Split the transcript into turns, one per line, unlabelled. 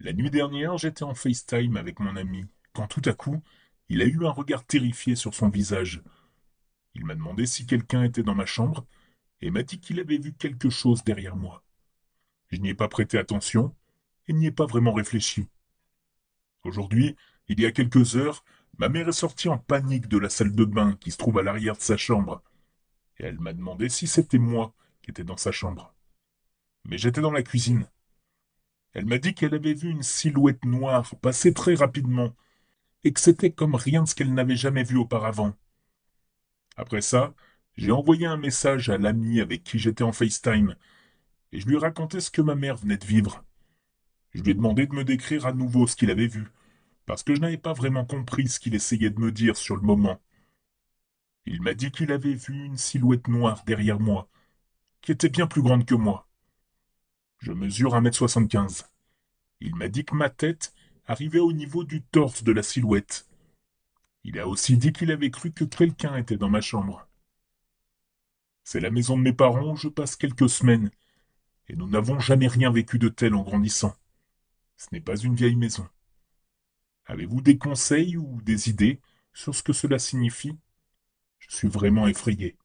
La nuit dernière, j'étais en FaceTime avec mon ami, quand tout à coup, il a eu un regard terrifié sur son visage. Il m'a demandé si quelqu'un était dans ma chambre et m'a dit qu'il avait vu quelque chose derrière moi. Je n'y ai pas prêté attention et n'y ai pas vraiment réfléchi. Aujourd'hui, il y a quelques heures, ma mère est sortie en panique de la salle de bain qui se trouve à l'arrière de sa chambre et elle m'a demandé si c'était moi qui étais dans sa chambre. Mais j'étais dans la cuisine. Elle m'a dit qu'elle avait vu une silhouette noire passer très rapidement et que c'était comme rien de ce qu'elle n'avait jamais vu auparavant. Après ça, j'ai envoyé un message à l'ami avec qui j'étais en FaceTime et je lui ai raconté ce que ma mère venait de vivre. Je lui ai demandé de me décrire à nouveau ce qu'il avait vu, parce que je n'avais pas vraiment compris ce qu'il essayait de me dire sur le moment. Il m'a dit qu'il avait vu une silhouette noire derrière moi, qui était bien plus grande que moi. Je mesure 1,75 m. Il m'a dit que ma tête arrivait au niveau du torse de la silhouette. Il a aussi dit qu'il avait cru que quelqu'un était dans ma chambre. C'est la maison de mes parents où je passe quelques semaines, et nous n'avons jamais rien vécu de tel en grandissant. Ce n'est pas une vieille maison. Avez-vous des conseils ou des idées sur ce que cela signifie? Je suis vraiment effrayé.